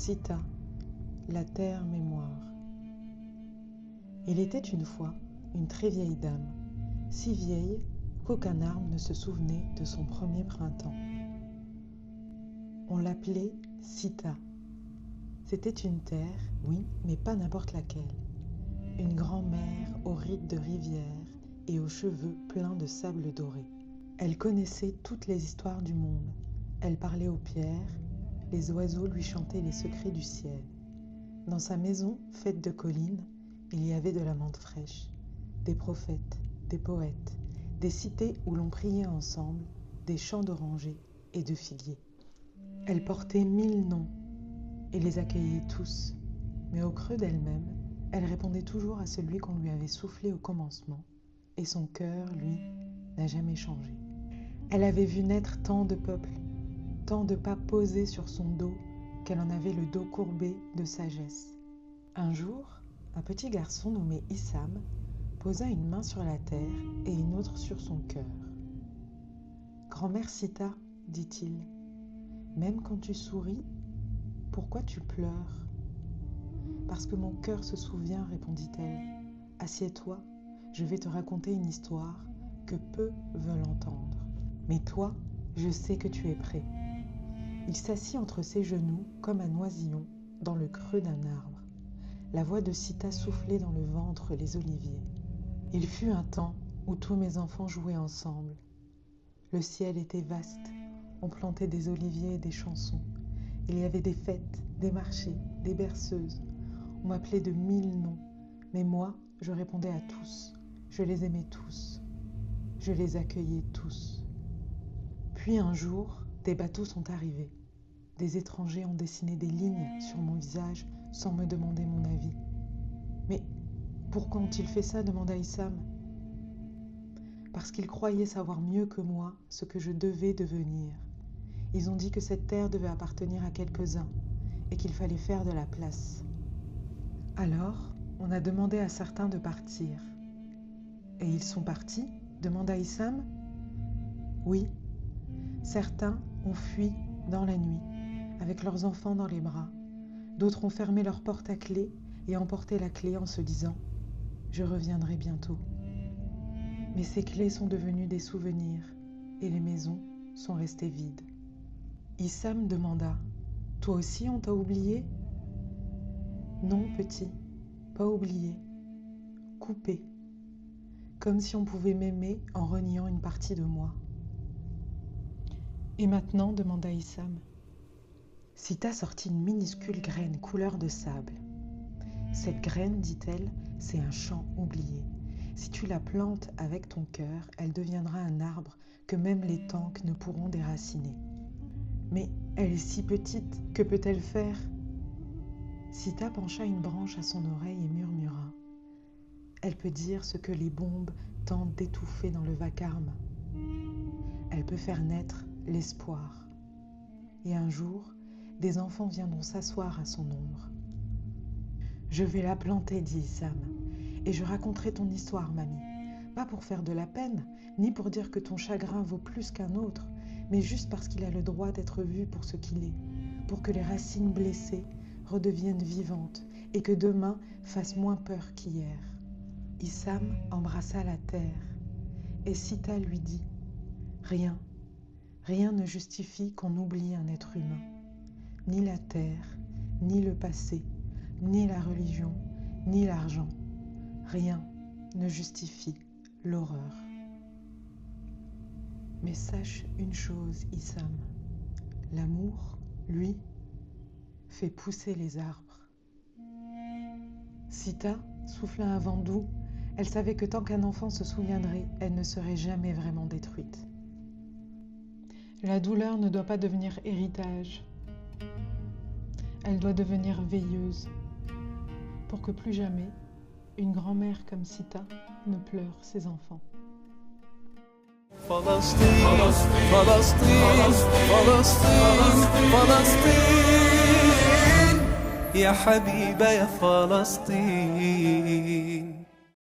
Sita, la terre mémoire. Il était une fois une très vieille dame, si vieille qu'aucun arbre ne se souvenait de son premier printemps. On l'appelait Sita. C'était une terre, oui, mais pas n'importe laquelle. Une grand-mère aux rides de rivière et aux cheveux pleins de sable doré. Elle connaissait toutes les histoires du monde. Elle parlait aux pierres, les oiseaux lui chantaient les secrets du ciel. Dans sa maison, faite de collines, il y avait de la menthe fraîche, des prophètes, des poètes, des cités où l'on priait ensemble, des champs d'orangers et de figuiers. Elle portait 1000 noms et les accueillait tous, mais au creux d'elle-même, elle répondait toujours à celui qu'on lui avait soufflé au commencement, et son cœur, lui, n'a jamais changé. Elle avait vu naître tant de peuples, tant de pas posés sur son dos, qu'elle en avait le dos courbé de sagesse. Un jour, un petit garçon nommé Issam posa une main sur la terre et une autre sur son cœur. « Grand-mère Sita, dit-il, même quand tu souris, pourquoi tu pleures ?»« Parce que mon cœur se souvient, répondit-elle. Assieds-toi, je vais te raconter une histoire que peu veulent entendre. Mais toi, je sais que tu es prêt. » Il s'assit entre ses genoux comme un oisillon dans le creux d'un arbre. La voix de Sita soufflait dans le vent entre les oliviers. Il fut un temps où tous mes enfants jouaient ensemble. Le ciel était vaste, on plantait des oliviers et des chansons. Il y avait des fêtes, des marchés, des berceuses. On m'appelait de 1000 noms, mais moi, je répondais à tous. Je les aimais tous. Je les accueillais tous. Puis un jour, des bateaux sont arrivés. Des étrangers ont dessiné des lignes sur mon visage sans me demander mon avis. « Mais pourquoi ont-ils fait ça ?» demanda Issam. « Parce qu'ils croyaient savoir mieux que moi ce que je devais devenir. Ils ont dit que cette terre devait appartenir à quelques-uns et qu'il fallait faire de la place. Alors, on a demandé à certains de partir. »« Et ils sont partis ?» demanda Issam. « Oui, certains ont fui dans la nuit, avec leurs enfants dans les bras. D'autres ont fermé leurs portes à clé et emporté la clé en se disant « Je reviendrai bientôt ». Mais ces clés sont devenues des souvenirs et les maisons sont restées vides. Issam demanda « Toi aussi on t'a oublié ?»« Non, petit, pas oublié, coupé, comme si on pouvait m'aimer en reniant une partie de moi. » « Et maintenant ?» demanda Issam. Sita sortit une minuscule graine couleur de sable. « Cette graine, dit-elle, c'est un champ oublié. Si tu la plantes avec ton cœur, elle deviendra un arbre que même les tanks ne pourront déraciner. » « Mais elle est si petite, que peut-elle faire ?» Sita pencha une branche à son oreille et murmura. « Elle peut dire ce que les bombes tentent d'étouffer dans le vacarme. Elle peut faire naître l'espoir. Et un jour, des enfants viendront s'asseoir à son ombre. »« Je vais la planter, dit Issam, et je raconterai ton histoire, mamie. Pas pour faire de la peine, ni pour dire que ton chagrin vaut plus qu'un autre, mais juste parce qu'il a le droit d'être vu pour ce qu'il est, pour que les racines blessées redeviennent vivantes et que demain fasse moins peur qu'hier. » Issam embrassa la terre, et Sita lui dit « Rien ne justifie qu'on oublie un être humain. Ni la terre, ni le passé, ni la religion, ni l'argent. Rien ne justifie l'horreur. Mais sache une chose, Issam, l'amour, lui, fait pousser les arbres. » Sita souffla un vent doux. Elle savait que tant qu'un enfant se souviendrait, elle ne serait jamais vraiment détruite. La douleur ne doit pas devenir héritage. Elle doit devenir veilleuse, pour que plus jamais une grand-mère comme Sita ne pleure ses enfants. فلسطين فلسطين فلسطين فلسطين يا حبيبة يا فلسطين